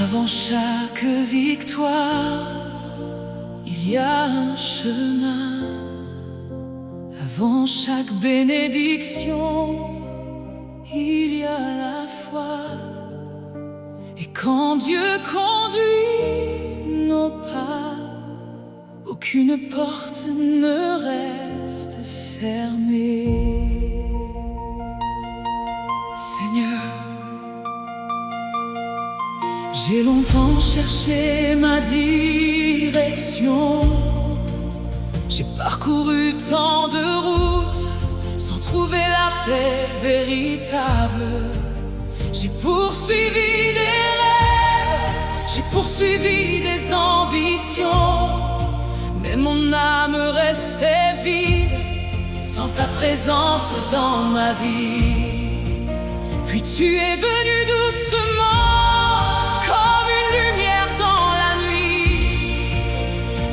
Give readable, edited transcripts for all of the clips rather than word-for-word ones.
Avant chaque victoire, il y a un chemin. Avant chaque bénédiction, il y a la foi. Et quand Dieu conduit nos pas, aucune porte ne reste fermée. Seigneur, j'ai longtemps cherché ma direction. J'ai parcouru tant de routes sans trouver la paix véritable. J'ai poursuivi des rêves, j'ai poursuivi des ambitions, mais mon âme restait vide sans ta présence dans ma vie. Puis tu es venu doucement comme une lumière dans la nuit.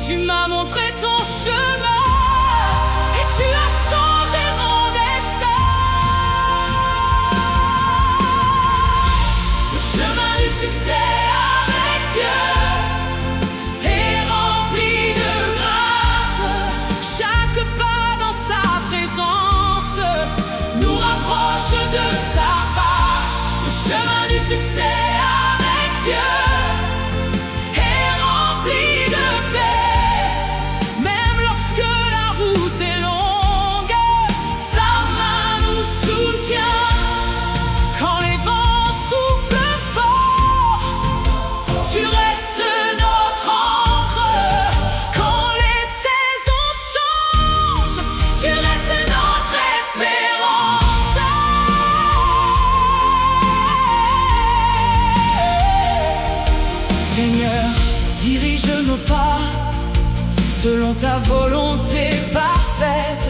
Tu m'as montré ton chemin et tu as changé mon destin. Le chemin du succès avec Dieu est rempli de grâce. Chaque pas dans sa présence nous rapproche de sa face. Le chemin du succès avec Dieu est rempli de paix. Même lorsque la route est longue, sa main nous soutient. Quand les vents soufflent fort, tu restes notre ancre. Quand les saisons changent, tu restes notre espérance. Seigneur, dirige nos pas selon ta volonté parfaite.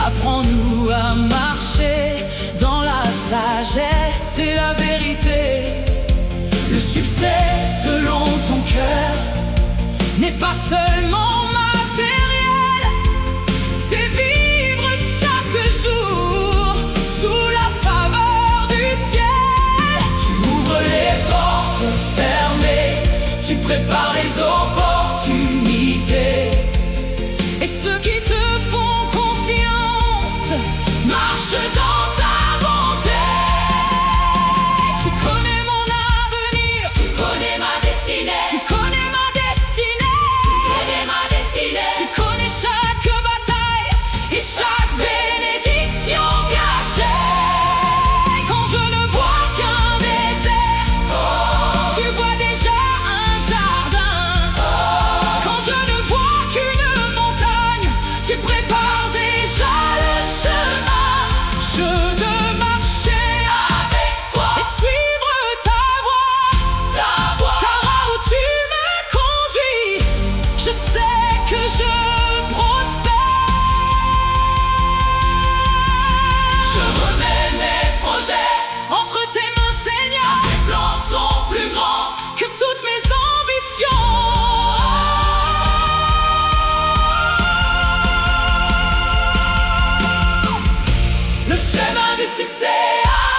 Apprends-nous à marcher dans la sagesse et la vérité. Le succès selon ton cœur n'est pas seulement matériel, c'est vivre chaque jour sous la faveur du ciel. Tu ouvres les portes fermées, tu prépares les opportunités. Et ceux qui te font confiance marchent dans ta bonté. Tu connais mon avenir, tu connais ma destinée. Tu connais ma destinée, tu connais ma destinée. Tu connais chaque bataille et chaque bénédiction cachée. Quand je ne vois qu'un désert, tu vois déjà un jardin. Quand je ne vois qu'une montagne, tu prépares déjà le chemin. Je veux marcher avec toi et suivre ta voie, car là où tu me conduis, je sais que je prospère. Je remets mes projets entre tes mains, Seigneur. Tes plans sont plus grands que toutes mes ambitions. Le chemin du succès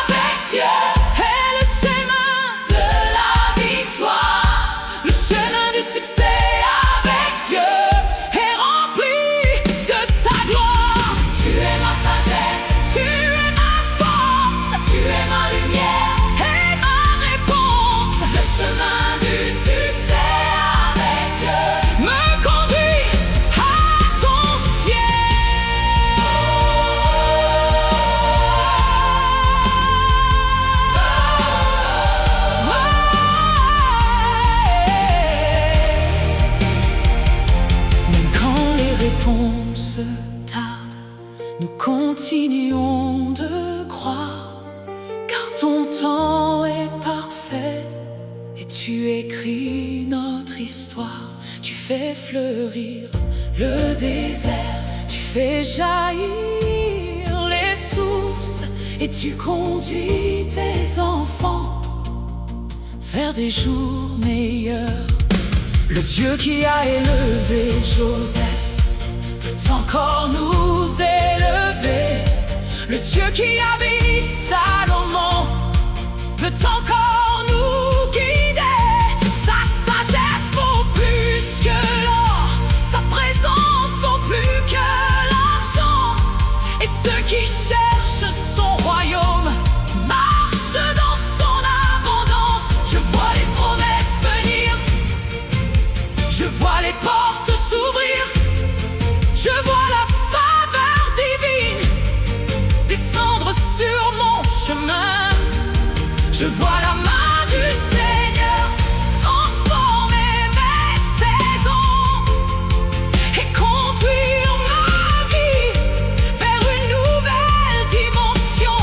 avec Dieu est le chemin de la victoire. Le chemin du succès avec Dieu est rempli de sa gloire. Tu es ma sagesse, tu es ma force, tu es ma lumière et ma réponse. Le chemin du succès avec Dieu me conduit à ton Même quand les réponses tardent, nous continuons de croire, car ton temps est parfait et tu écris notre histoire. Tu fais fleurir le désert, tu fais jaillir les sources et tu conduis tes enfants vers des jours meilleurs. Le Dieu qui a élevé Joseph peut encore nous élever. Le Dieu qui a béni Salomon peut encore nous guider. Sa sagesse vaut plus que l'or, sa présence vaut plus que l'argent. Et ceux qui cherchent son royaume marchent dans son abondance. Je vois les promesses venir, je vois les portes s'ouvrir, je vois la faveur divine descendre sur mon chemin. Je vois la main du Seigneur transformer mes saisons et conduire ma vie vers une nouvelle dimension.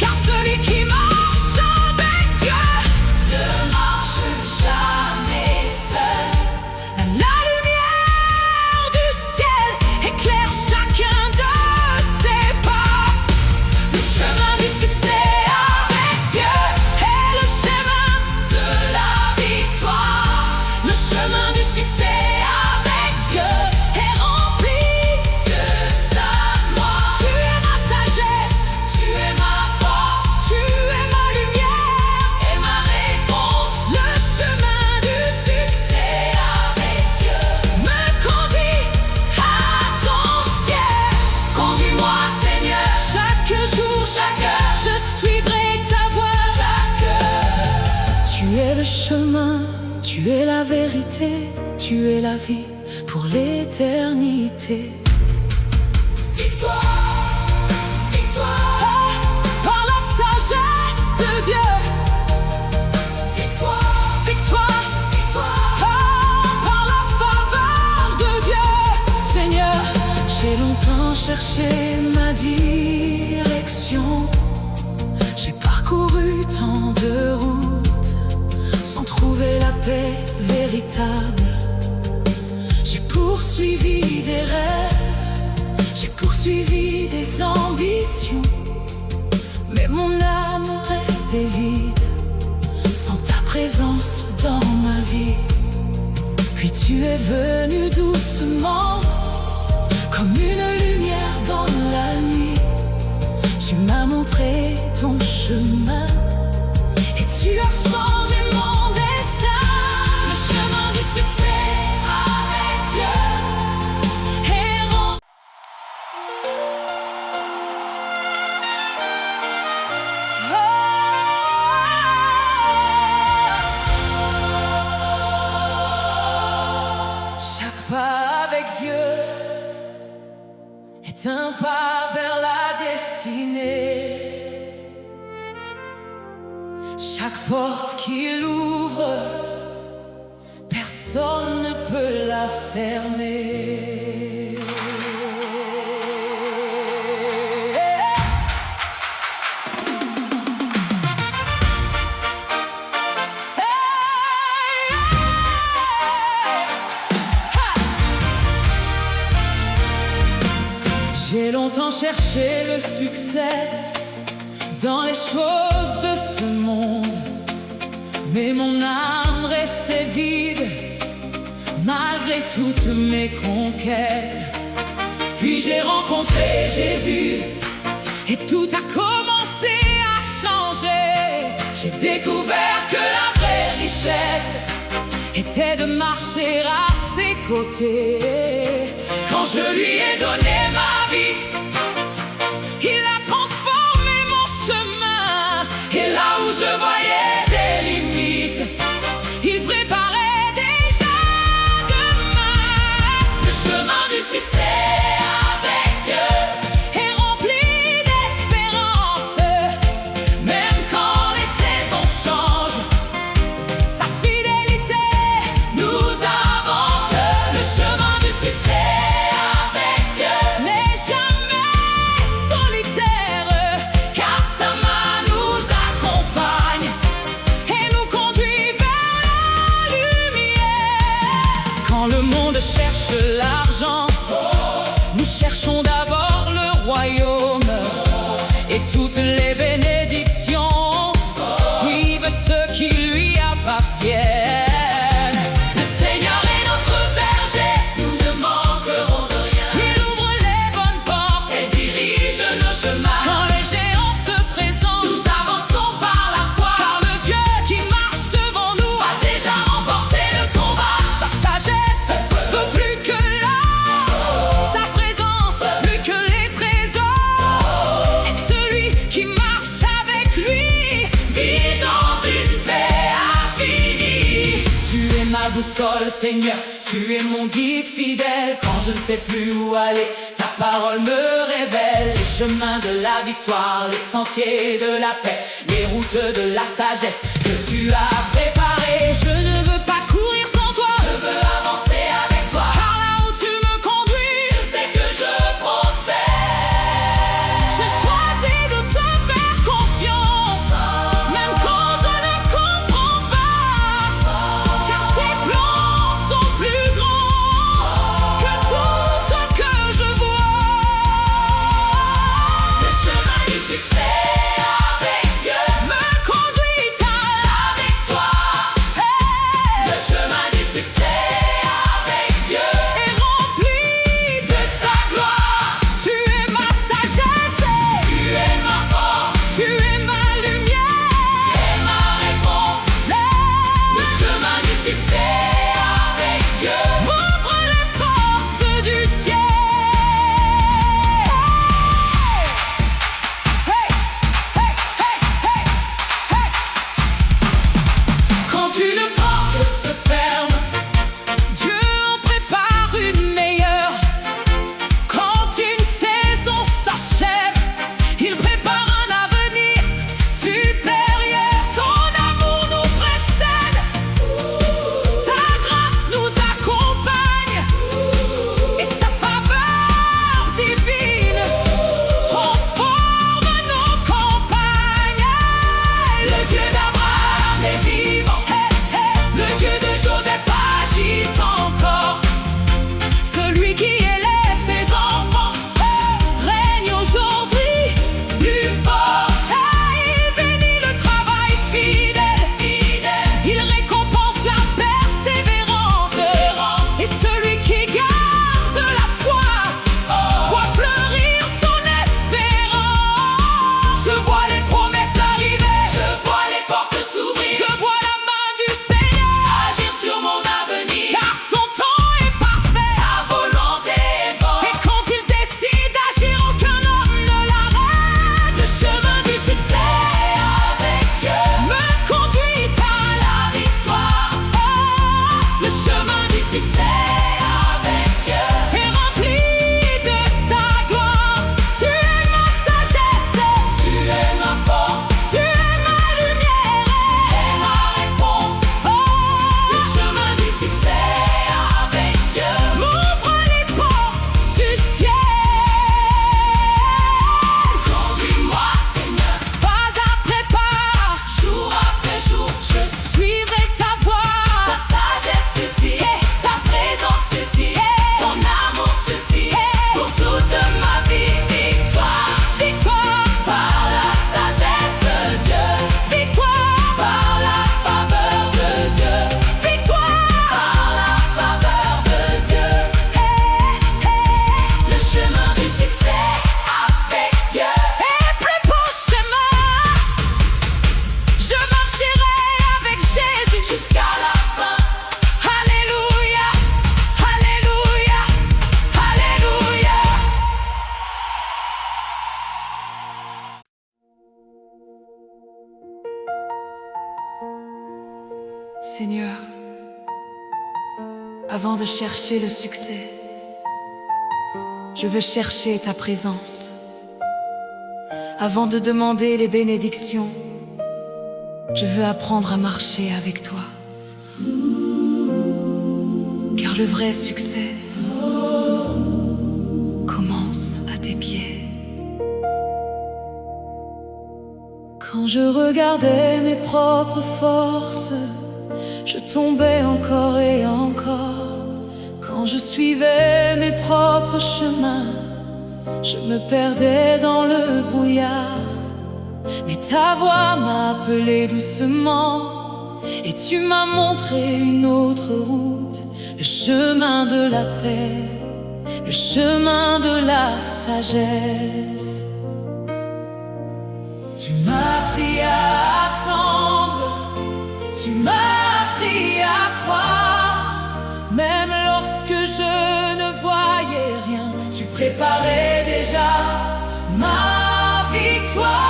Car celui qui marche avec Dieu ne marche jamais seul. La lumière du ciel éclaire chacun de ses pas. Le chemin du succès avec Dieu est le chemin de la victoire. Le chemin du succès avec Dieu est rempli de sa gloire. Tu es ma sagesse, tu es ma force, tu es ma lumière et ma réponse. Le chemin du succès avec Dieu me conduit à ton ciel. Conduis-moi, Seigneur, chaque jour, chaque heure, je suivrai ta voie. Chaque heure. Tu es le chemin, tu es la vérité, tu es la vie pour l'éternité. Victoire, victoire, par la sagesse de Dieu. Victoire, victoire, victoire, par la faveur de Dieu. Seigneur, j'ai longtemps cherché ma direction. J'ai parcouru tant de routes sans trouver la paix véritable. J'ai poursuivi des rêves, j'ai poursuivi des ambitions, mais mon âme restait vide sans ta présence dans ma vie. Puis tu es venu doucement comme une lumière dans la nuit. Tu m'as montré ton chemin et tu as changé mon destin. Le chemin du succès avec Dieu est rempli. Chaque pas avec Dieu est un pas vers la destinée. Chaque porte qu'il ouvre, personne ne peut la fermer. J'ai longtemps cherché le succès dans les choses de ce monde, mais mon âme restait vide malgré toutes mes conquêtes. Puis j'ai rencontré Jésus et tout a commencé à changer. J'ai découvert que la vraie richesse était de marcher à ses côtés. Quand je lui ai donné ma vie, il a transformé mon chemin. Et là où je voyais des limites, il préparait déjà demain. Le chemin du succès avec Dieu est rempli d'espérance. Même quand les saisons changent, sa fidélité nous avance. Le chemin du succès avec Dieu n'est jamais solitaire, car sa main nous accompagne et nous conduit vers la lumière. Quand le monde cherche l'argent, nous cherchons d'abord le royaume, et toutes les bénédictions suivent ceux qui lui boussole, Seigneur. Tu es mon guide fidèle quand je ne sais plus où aller. Ta parole me révèle les chemins de la victoire, les sentiers de la paix, les routes de la sagesse que tu as préparées. Je ne veux pas courir sans toi, je veux avancer avec toi. Car là où tu me conduis, je sais que je prospère. Je choisis de te faire confiance, même quand je ne comprends pas. Car tes plans sont plus grands que tout ce que je vois. Le chemin du succès avec Dieu me conduit à la victoire. Le chemin du succès avec Dieu est rempli de sa gloire. Tu es ma sagesse, tu es ma force, tu es ma lumière et ma réponse. Le chemin du succès avec Dieu m'ouvre les portes du ciel. Hey, hey, hey, hey, hey. Quand une porte se ferme, Dieu en prépare une meilleure. Quand une saison s'achève, il prépare un avenir supérieur. Son amour nous précède, sa grâce nous accompagne, et sa faveur divine transforme nos campagnes. Le Dieu d'Abraham est vivant, le Dieu de Joseph agit encore. Celui qui élève ses enfants règne aujourd'hui plus fort. Il bénit le travail fidèle, il récompense la persévérance. Et celui qui garde la foi voit fleurir son espérance. Je vois les promesses arriver, je vois les portes s'ouvrir, je vois la main du Seigneur agir sur mon avenir. Car son temps est parfait, sa volonté est bonne, et quand il décide d'agir, aucun homme ne l'arrête. Le chemin du succès avec Dieu me conduit à la victoire. Le chemin du succès avec Dieu est rempli de sa gloire. Tu es ma sagesse, tu es ma force, tu es ma lumière et ma réponse. Le chemin du succès avec Dieu m'ouvre les portes du ciel. Conduis-moi, Seigneur, pas après pas, jour après jour, je suivrai ta voie. Ta sagesse suffit, ta présence suffit, ton amour suffit pour toute ma vie. Victoire, victoire, par la sagesse de Dieu. Victoire, par la faveur de Dieu. Victoire, par la faveur de Dieu. Le chemin du succès avec Dieu est plus beau chemin. Je marcherai avec Jésus jusqu'à la fin. Alléluia, alléluia, alléluia. Seigneur, avant de chercher le succès, je veux chercher ta présence. Avant de demander les bénédictions, je veux apprendre à marcher avec toi. Car le vrai succès commence à tes pieds. Quand je regardais mes propres forces, je tombais encore et encore. Quand je suivais mes propres chemins, je me perdais dans le brouillard. Mais ta voix m'a appelé doucement, et tu m'as montré une autre route. Le chemin de la paix, le chemin de la sagesse. Tu m'as appris à attendre, tu m'as appris à croire. Même lorsque je ne voyais rien, tu préparais déjà ma victoire.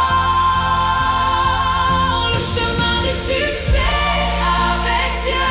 Le chemin du succès avec Dieu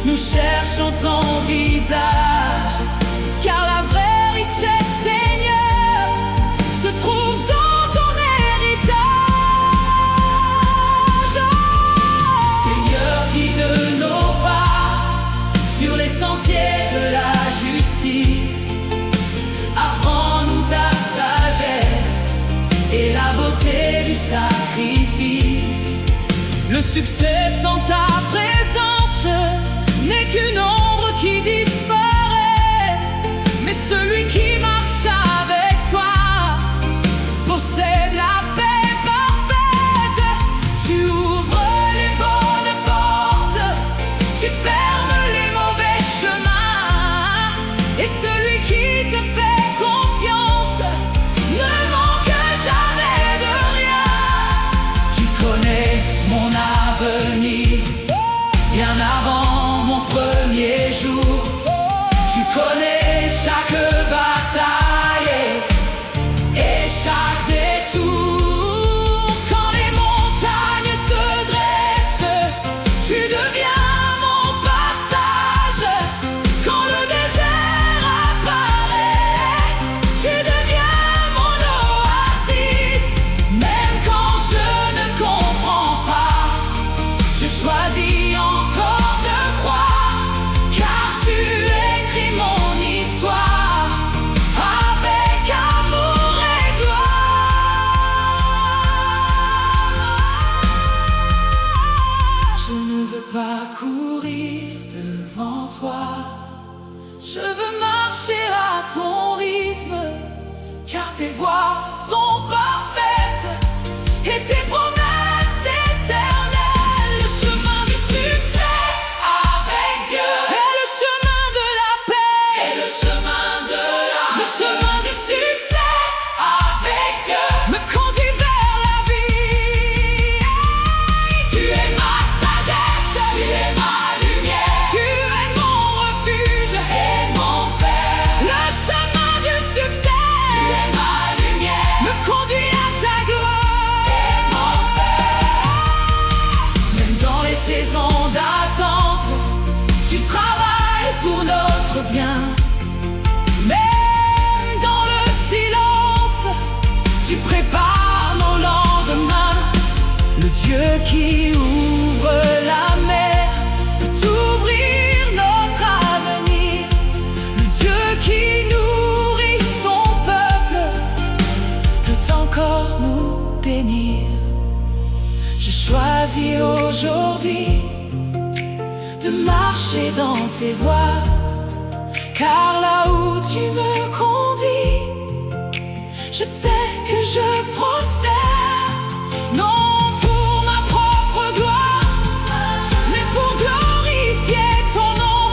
nous cherchons ton visage, car la vraie richesse, Seigneur, se trouve dans ton héritage. Seigneur, guide nos pas sur les sentiers de la justice. Apprends-nous ta sagesse et la beauté du sacrifice. Le succès sans ta présence n'est qu'une ombre qui disparaît, mais celui qui marche avec toi possède la paix parfaite. Tu ouvres les bonnes portes, tu fermes les mauvais chemins, et celui qui te fait confiance ne manque jamais de rien. Tu connais mon avenir, bien avant mon premier jour. Tu connais chaque bataille et chaque détour. Quand les montagnes se dressent, tu deviens mon passage. Quand le désert apparaît, tu deviens mon oasis. Même quand je ne comprends pas, je choisis encore de croire, car tu écris mon histoire avec amour et gloire. Je ne veux pas courir devant toi, je veux marcher à ton rythme, car tes voies sont parfaites et tes promesses éternelles. Le chemin du succès avec Dieu est le chemin de la paix et le chemin de la Le chemin du succès avec Dieu me conduit vers la vie. Tu es ma sagesse, tu es ma lumière, tu es mon refuge et mon Père. Le chemin du succès, tu es ma lumière, me conduit à ta gloire et mon Père. Même dans les saisons d'attente, tu travailles pour notre bien. Même dans le silence, tu prépares nos lendemains. Le Dieu qui ouvre la mer peut ouvrir notre avenir. Le Dieu qui nourrit son peuple peut encore nous bénir. Je choisis aujourd'hui de marcher dans tes voies, car là où tu me conduis, je sais que je prospère. Non pour ma propre gloire, mais pour glorifier ton nom.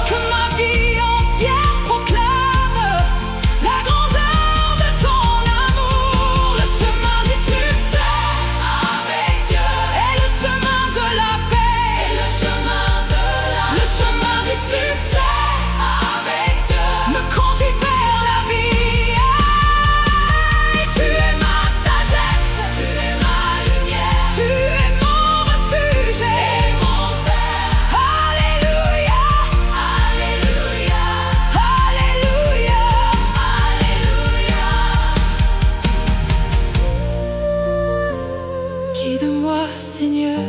Que ma vie entière proclame la grandeur de ton amour. Le chemin du succès avec Dieu est le chemin de la paix et le chemin de la Le chemin du succès avec Dieu me conduit vers la vie. Tu es ma sagesse, tu es ma lumière, tu es mon refuge et mon Père. Alléluia, alléluia, alléluia, alléluia. Guide-moi, Seigneur,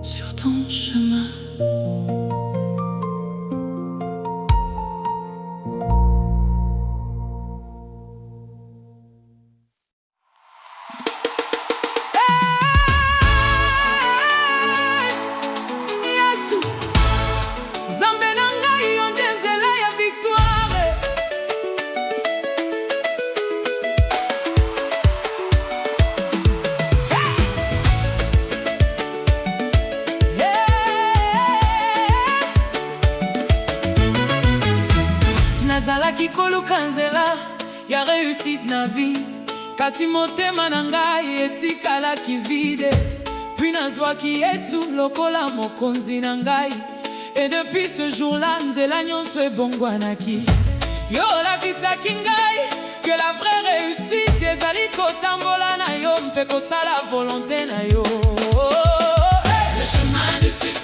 sur ton chemin. Yesu, Nzambe na ngai, yo nde nzela ya victoire. Nazalaki koluka nzela ya réussite na vie, kasi motema na ngai etikalaki vide. Puis nazwaki Yesu lokola mokonzi na ngai, et depuis ce jour-là nzela nyonso ebongwanaki. Yo olakisaki ngai que la vraie réussite ezali kotambola na yo mpe kosala volonté na yo. Le chemin du succès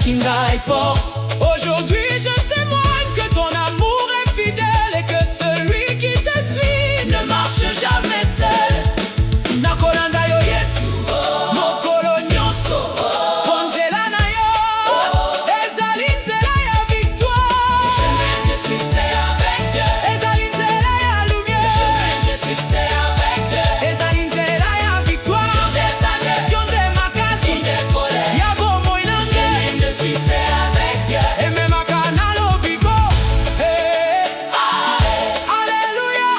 Kinga et force. Aujourd'hui je témoigne que ton amour est fidèle et que celui qui te suit ne marche jamais seul. Nakolanda yo Yesu, mokolo nyonso, ponzela na yo, ezali nzela ya victoire. Chemin de succès avec Dieu, ezali nzela ya lumière. Chemin de succès avec Dieu, ezali nzela ya victoire. Yon de sagesse, yon de makasi, yon de pole, ya bomoi na nge. Chemin de succès avec Dieu, eme makana lobiko. Alléluia,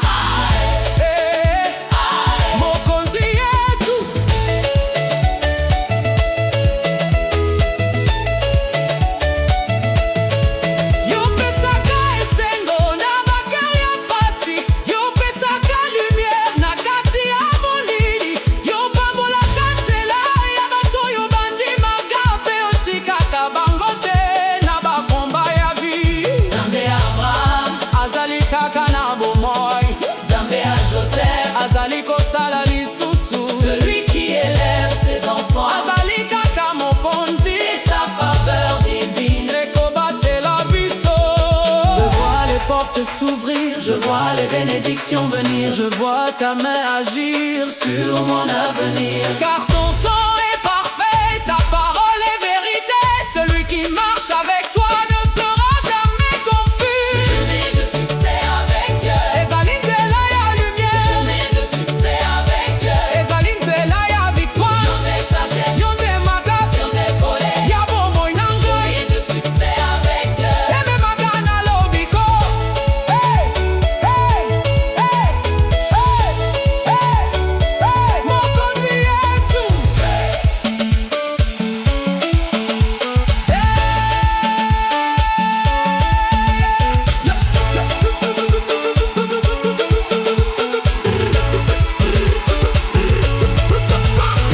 mokonzi Yesu. Yopesaka esengo na bakali ya pasi, yopesaka lumière na kati ya molili, yopambolaka nzela ya bato oyo bandimaka mpe otikaka bango te na bakomba ya vie. Nzambe ya Abraham azali kaka na bomoi, Nzambe ya Joseph azali kosala lisusu. Celui qui élève ses enfants azali kaka mokonzi, et sa faveur divine ekobatela biso. Je vois les portes s'ouvrir, je vois les bénédictions venir, je vois ta main agir sur mon avenir. Car ton temps est parfait, ta parole est vérité. Celui qui marche avec toi ne sera jamais confus. Chemin de succès avec Dieu, ezali nzela ya lumière. Chemin de succès avec Dieu, ezali nzela ya victoire. Yon de sagesse, yon de makasi, yon de pole, ya bomoi na nge. Chemin de succès avec Dieu, eme makana lobiko. Mokonzi Yesu.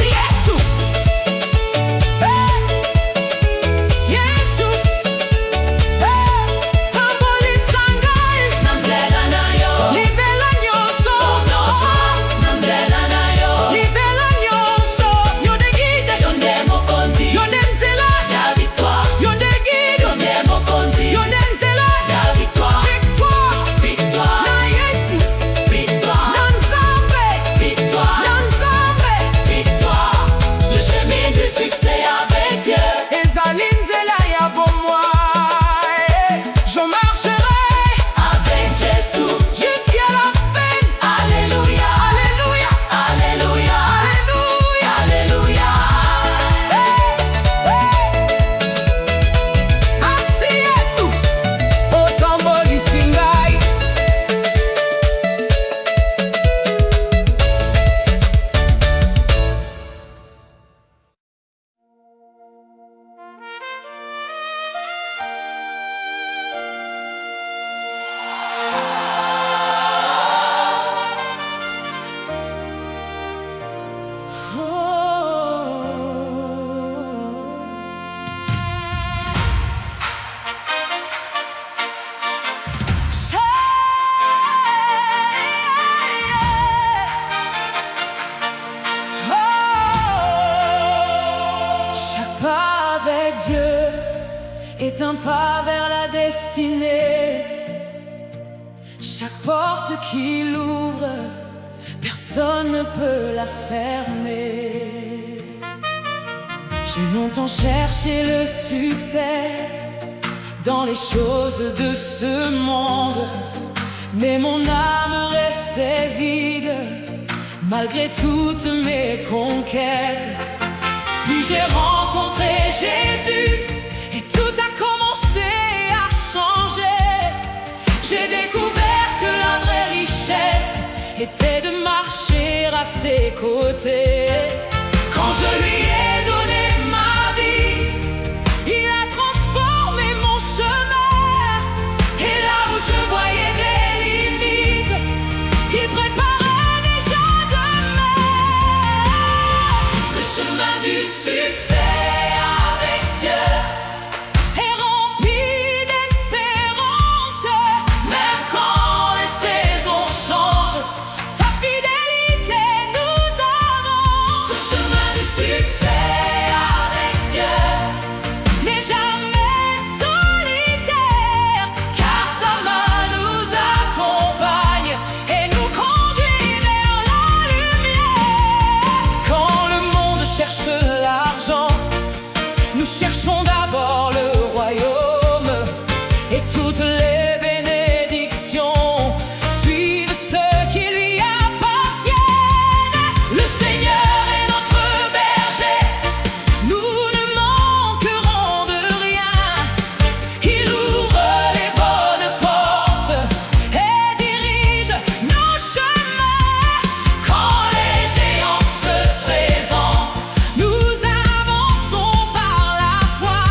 Yesu, Yesu, tambolisa ngai na nzela na yo, libela nyonso, na nzela na yo, libela nyonso. Yo nde guide, yo nde mokonzi, yo nde nzela ya victoire. Yo nde guide, yo nde mokonzi, yo nde nzela ya victoire. Victoire, victoire na Yesu, victoire na Nzambe, victoire na Nzambe, victoire. Le chemin du succès avec Dieu, ezali nzela ya bomoi. Je marcherai avec Jésus jusqu'à la fin. Alléluia, alléluia, alléluia, alléluia, alléluia. Merci Yesu, otambolisi ngai. Chaque pas avec Dieu est un pas vers la destinée. Chaque porte qu'il ouvre, personne ne peut la fermer. J'ai longtemps cherché le succès dans les choses de ce monde, mais mon âme restait vide malgré toutes mes conquêtes. Puis j'ai rencontré Jésus et tout a commencé à changer. J'ai découvert que la vraie richesse était de marcher à ses côtés. Quand je lui ai donné ma vie, il a transformé mon chemin. Et là où je voyais des limites, il préparait déjà demain. Le chemin du succès avec Dieu est rempli d'espérance. Même quand les saisons changent, sa fidélité nous avance. Ce chemin du succès Nous cherchons d'abord le royaume et toutes les bénédictions suivent ceux qui lui appartiennent. Le Seigneur est notre berger, nous ne manquerons de rien. Il ouvre les bonnes portes et dirige nos chemins. Quand les géants se présentent, nous avançons par la foi.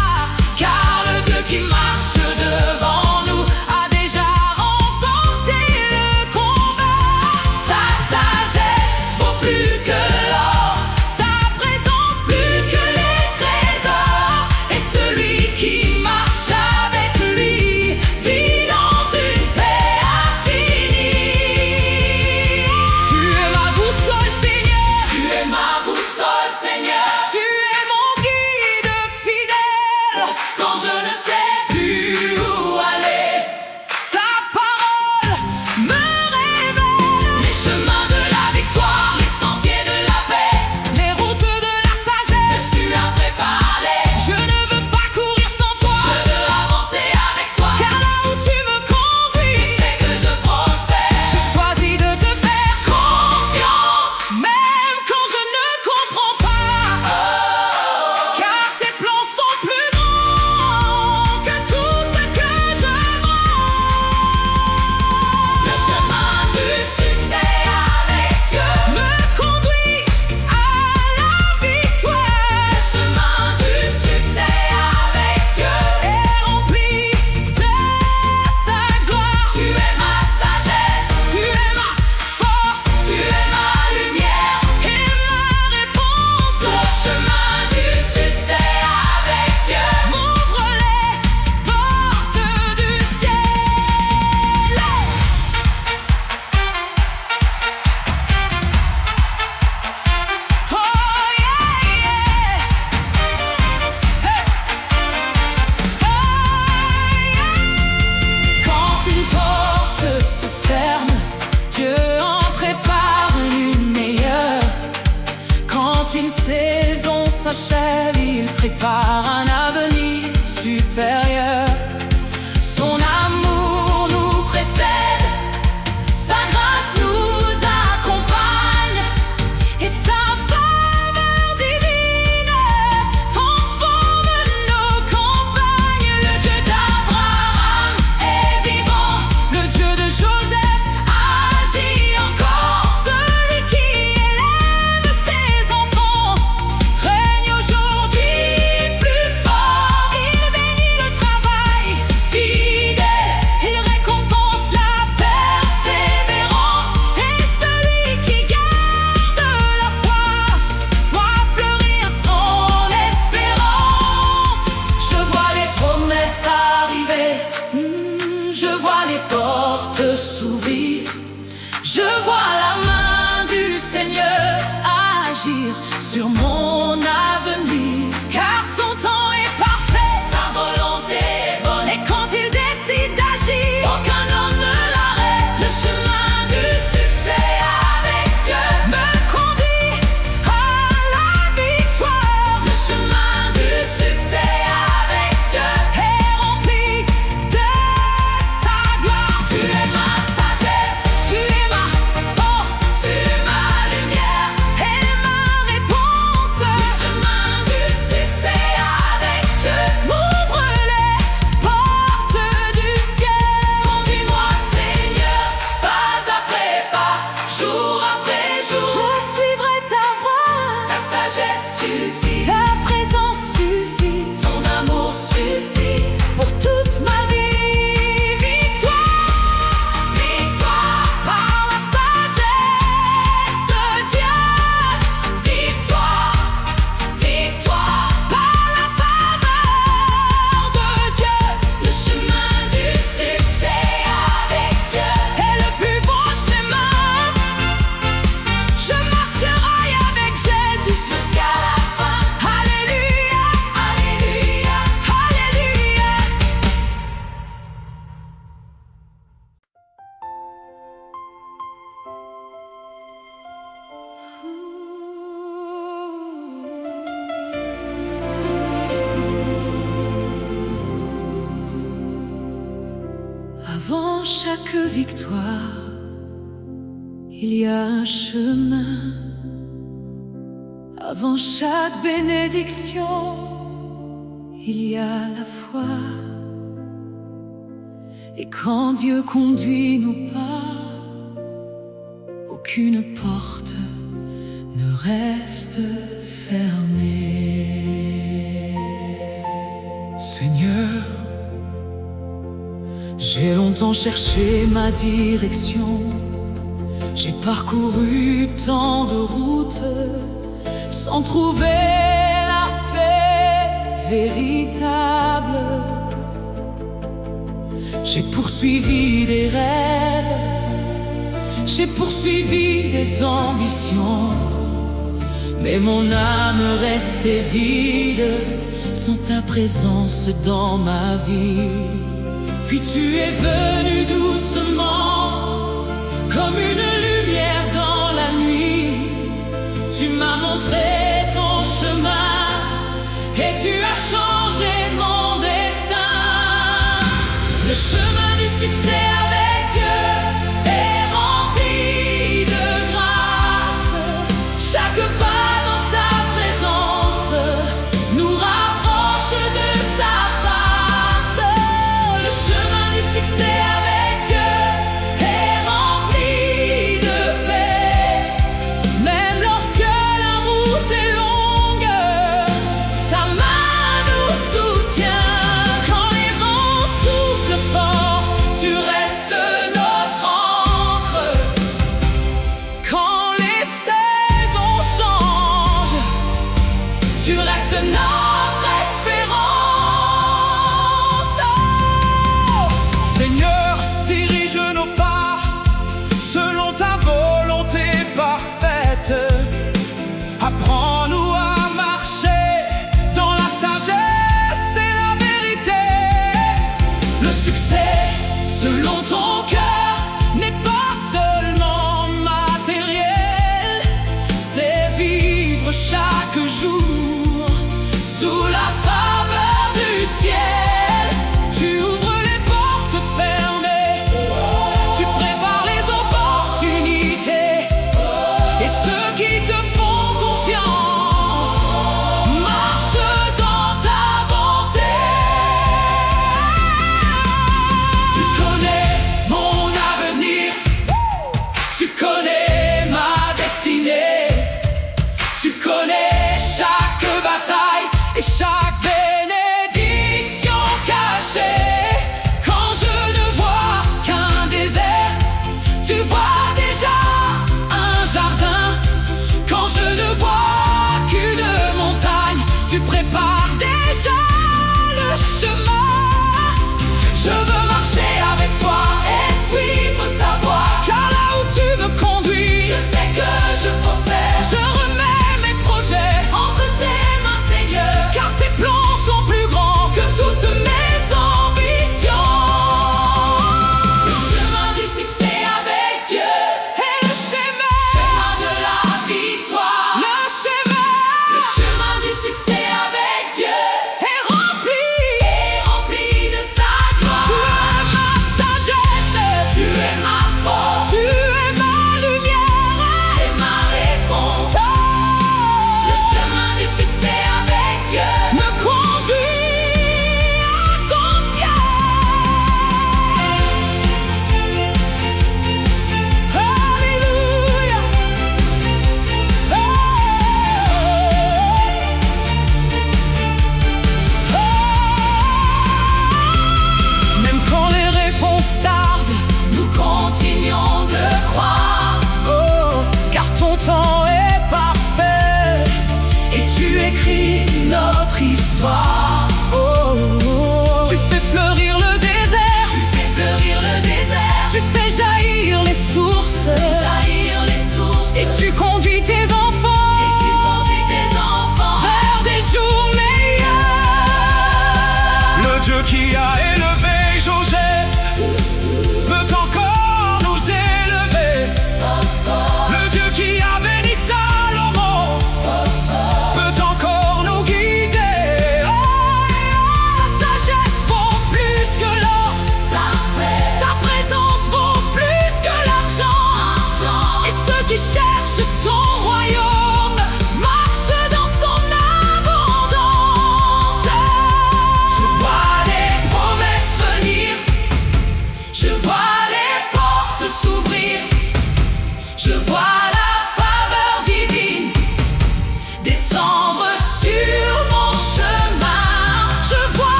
chaque victoire, il y a un chemin. Avant chaque bénédiction, il y a la foi. Et quand Dieu conduit nos pas, aucune porte ne reste fermée. Seigneur, j'ai longtemps cherché ma direction. J'ai parcouru tant de routes sans trouver la paix véritable. J'ai poursuivi des rêves, j'ai poursuivi des ambitions, mais mon âme restait vide sans ta présence dans ma vie. Puis tu es venu doucement, comme une lumière dans la nuit. Tu m'as montré ton chemin et tu as changé mon destin. Le chemin du succès avec Dieu est rempli de grâce. Chaque pas dans sa présence nous rapproche de sa face. Le chemin du succès avec Dieu est rempli de paix. Même lorsque la route est longue, sa main nous soutient. Quand les vents soufflent fort, tu restes notre ancre. Quand les saisons changent, tu restes notre espérance. Seigneur, dirige nos pas selon ta volonté parfaite. Apprends-nous à marcher dans la sagesse et la vérité. Le succès, selon ton cœur, n'est pas seulement matériel. C'est vivre chaque jour sous la faveur du ciel. Tu ouvres les portes fermées, tu prépares les opportunités. Et ceux qui te font confiance marchent dans ta bonté. Tu connais mon avenir, tu connais ma destinée. Tu connais chaque bataille et chaque bénédiction cachée. Quand je ne vois qu'un désert, tu vois déjà un jardin. Quand je ne vois qu'une montagne, tu prépares déjà le chemin. Je veux marcher avec toi et suivre ta voie, car là où tu me conduis, je sais que je prospère. Je remets mes projets entre tes mains, Seigneur, car tes plans sont plus grands que toutes mes ambitions. Le chemin du succès avec Dieu est le chemin de la victoire. Le chemin du succès avec Dieu est rempli de sa gloire. Tu es ma sagesse, tu es ma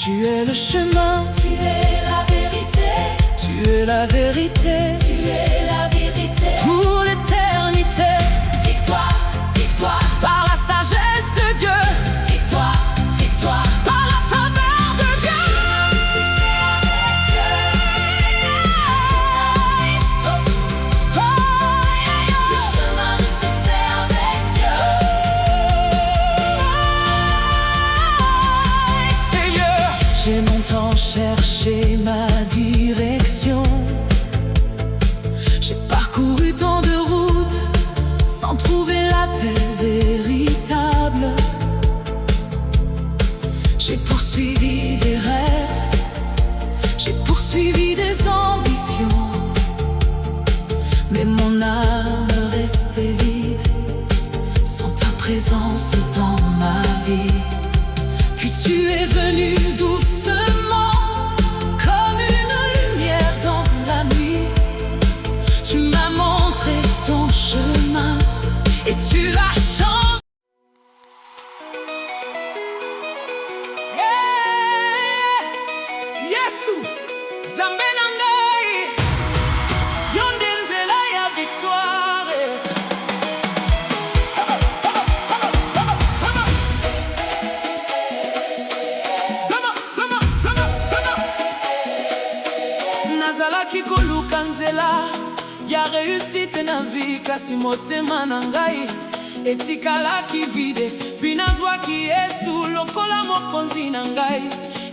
Tu es le chemin, Tu es la vérité, tu es la vérité, tu es la vérité. pour l'éternité. Victoire, victoire, Par la sagesse de Dieu, victoire, victoire. par la faveur de Dieu. Le succès avec Dieu. Le chemin du succès avec Dieu. Seigneur, j'ai longtemps cherché ma direction. J'ai parcouru tant de routes sans trouver la paix véritable. J'ai poursuivi des rêves, j'ai poursuivi des ambitions, mais mon âme restait vide sans ta présence dans ma vie. Puis tu es venu doucement, comme une lumière dans la nuit. Tu m'as montré ton chemin et tu as changé. Yesu, Nzambe na ngai, yo nde nzela ya victoire. Nazalaki koluka nzela ya réussite na vie, kasi motema na ngai etikalaki vide. Puis nazwaki Yesu lokola mokonzi na ngai,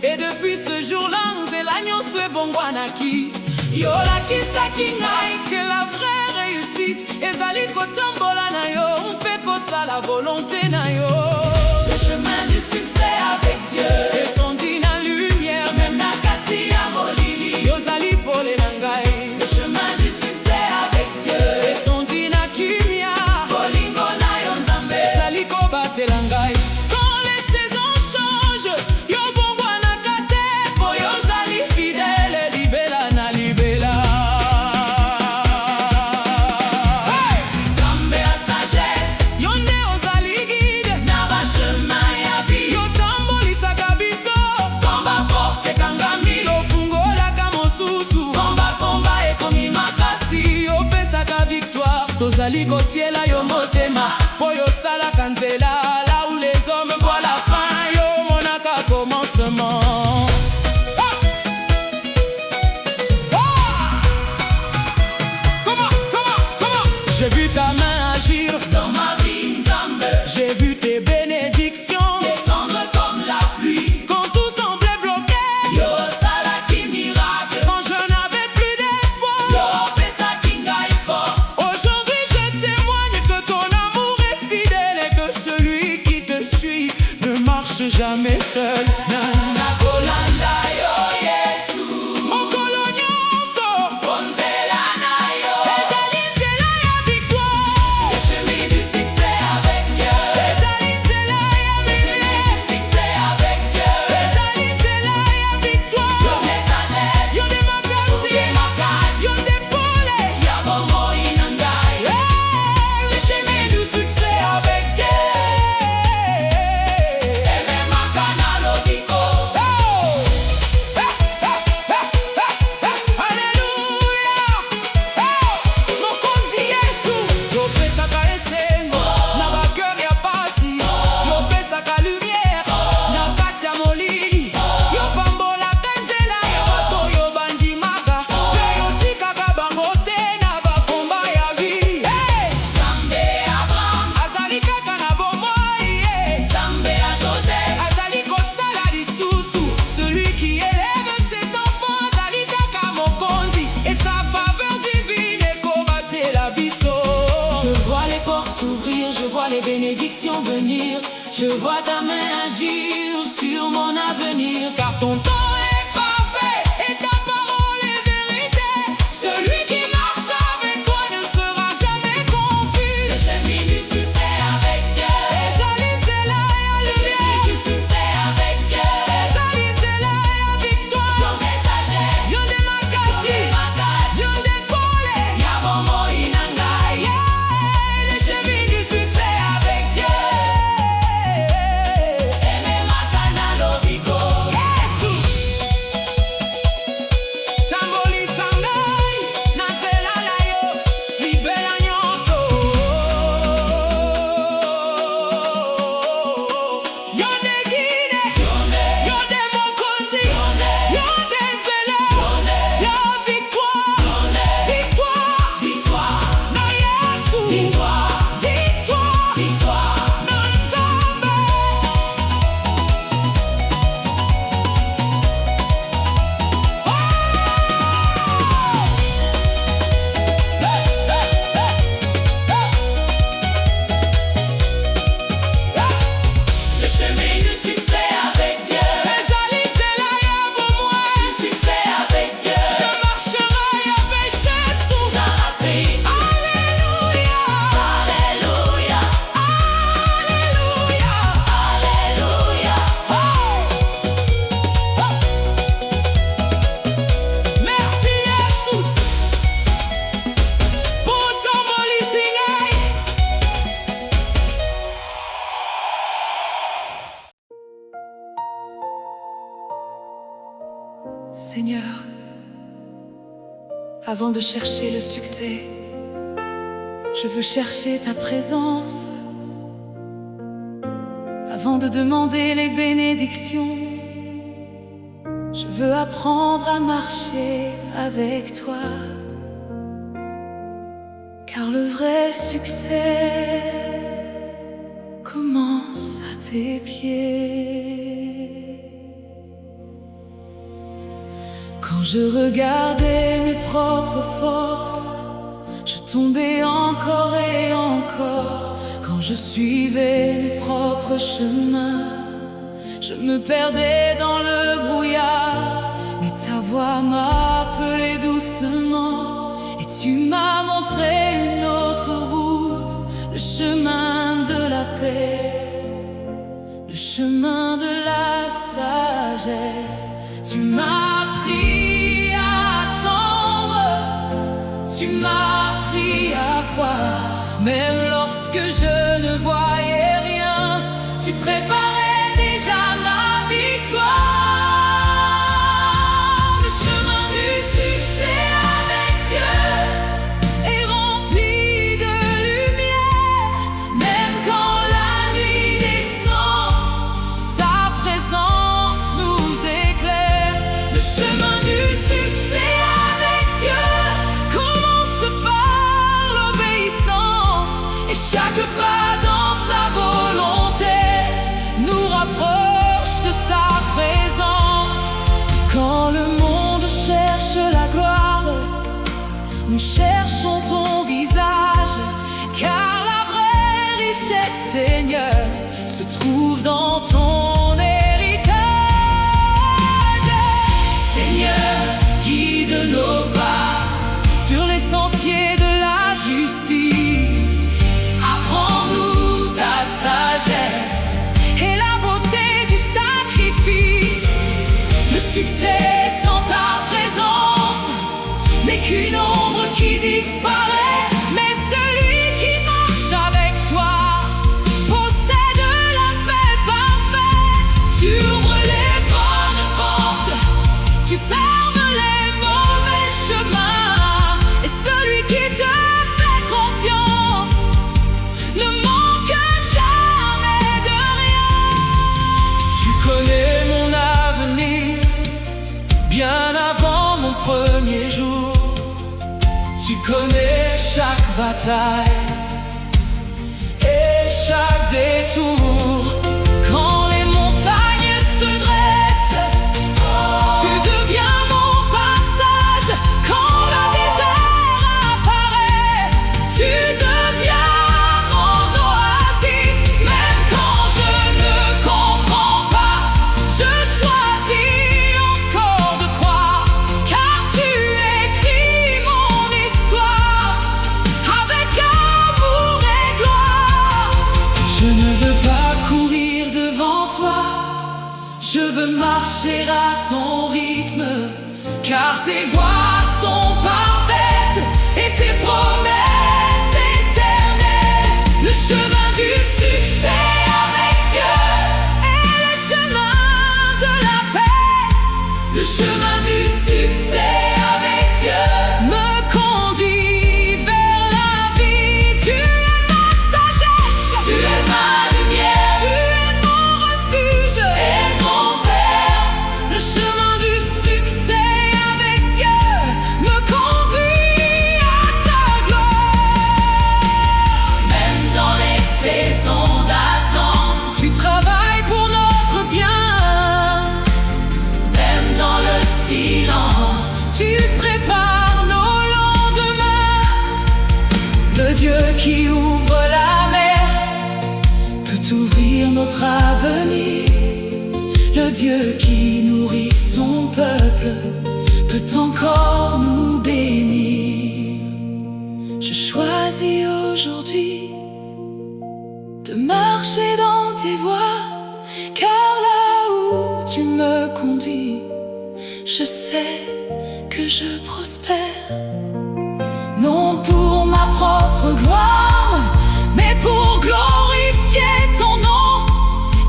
et depuis ce jour-là nzela nyonso ebongwanaki. Yolakisaki ngai que la vraie réussite ezali kotambola na yo mpe kosala volonté na yo. Le chemin du succès avec Dieu. Etondi na lumière même na kati ya molili, yozali pole na ngai. Le chemin du succès avec Dieu. Etondi na kimia, Bolingo na yo Nzambe. ezali kobatela ngai. Quand les saisons changent, yo bongwanaka te, po yozali fidèle, libela na libela. Hey! Nzambe ya sagesse, Yo nde ozali guide, na ba chemin ya vie. yo tambolisaka biso, Komba porte ekangami, lofungolaka mosusu, komba komba ekomi makasi. yopesaka victoire. Tozali kotiela yo motema, po yosalaka nzela là où les hommes voient la fin, yo monaka commencement. Ah! Ah! Comment? J'ai vu ta main agir, Dans ma vie Nzambe, j'ai vu tes bénédictions. descendre comme la pluie. Quand tout semblait bloqué, Yo salaki miracle. quand je n'avais plus d'espoir. Yo pesaki ngai force. Aujourd'hui je témoigne que ton amour est fidèle et que celui qui te suit ne marche jamais seul. Nakolanda yo Yesu. Mokolo nyonso, Bonzela na yo. ezali nzela ya victoire. Le chemin du succès avec Dieu. Ezali nzela ya Le chemin lumière. du succès avec Dieu. Ezali nzela ya Yo victoire. nde sagesse, Yo nde makasi, yo makasi. yo nde pole. Ya bomoi na ngai. Hey, le chemin du succès avec Dieu. Ememaka na lobiko. Mokonzi Yesu, yopesaka esengo na bakeur ya pasi, yopesaka lumière na kati ya molili, yopambolaka nzela ya bato oyo bandimaka, mpe yotikaka bango te na bakomba ya vie. Hey! Nzambe Abraham, Azali kaka na bomoi, Nzambe ya Joseph. azali kosala lisusu. Celui qui élève ses enfants azali kaka mokonzi, et sa faveur divine ekobatela biso. Je vois les portes s'ouvrir, je vois les bénédictions venir, je vois ta main agir sur mon avenir, car ton temps est parfait et ta parole est vérité. Celui qui marche avec toi ne sera jamais confus. Le chemin du succès avec Dieu. Ezali nzela ya Le chemin lumière, du succès avec Dieu. ezali nzela ya Yo victoire. nde sagesse, Yo nde yo makasi, nde makasi. yo nde pole. Ya bomoi na ngai. Yeah, le chemin du succès avec Dieu. Ememaka na lobiko. Yesu, Avant de chercher le succès, je veux chercher ta présence. Avant de demander les bénédictions, je veux apprendre à marcher avec toi. Car le vrai succès commence à tes pieds. Quand je regardais mes propres forces, je tombais encore et encore. Quand je suivais mes propres chemins, je me perdais dans le brouillard. Mais ta voix m'a appelé doucement et tu m'as montré une autre route, le chemin de la paix, le chemin de la sagesse. Tu m'as appris à attendre, tu m'as appris à croire, même lorsque je ne voyais rien, tu préparais déjà ma victoire. Le chemin du succès avec Dieu est rempli de lumière, même quand la nuit descend, sa présence nous éclaire. Le chemin du succès avec Dieu commence par l'obéissance, et chaque pas dans sa volonté nous rapproche de sa présence. Quand le monde cherche la gloire, nous cherchons ton visage, car la vraie richesse, Seigneur, se trouve dans ton héritage. Seigneur, guide nos pas sur les sentiers de la justice. Apprends-nous ta sagesse et la beauté du sacrifice. Le succès sans ta présence n'est qu'une ombre qui disparaît, mais celui qui marche avec toi possède la paix parfaite. Tu ouvres les bonnes portes, tu fermes les mauvais chemins, et celui qui te fait confiance ne manque jamais de rien. Tu connais mon avenir bien avant mon premier jour. Tu connais chaque bataille et chaque détour. Quand les montagnes se dressent, tu deviens mon passage. Quand le désert apparaît, tu deviens mon oasis. Même quand je ne comprends pas, je choisis encore de croire, car tu écris mon histoire avec amour et gloire. Je ne veux pas courir devant toi, je veux marcher à ton rythme, car tes voies sont parfaites et tes promesses éternelles. Le chemin du succès avec Dieu est le chemin de la paix. Le chemin du succès avec Dieu me conduit vers la vie. Tu es ma sagesse, tu es ma lumière, tu es mon refuge et mon Père. Le chemin du succès avec Dieu me conduit à ta gloire. Même dans les saisons d'attente, tu travailles pour notre bien. Même dans le silence, tu prépares nos lendemains. Le Dieu qui ouvre la mer peut ouvrir notre avenir. Le Dieu qui nourrit son peuple peut encore nous bénir. Je choisis aujourd'hui de marcher dans tes voies, car là où tu me conduis, je sais que je prospère. Non pour ma propre gloire, mais pour glorifier ton nom,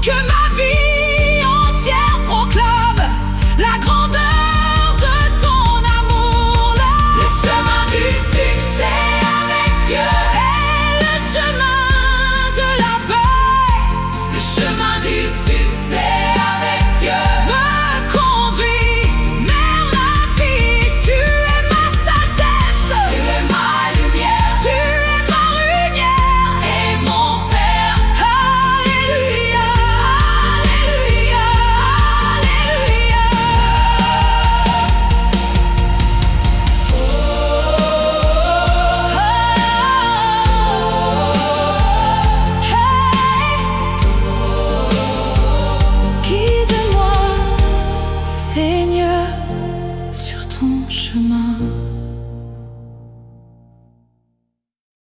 que ma vie entière proclame la grandeur de ton amour. Le chemin chemin.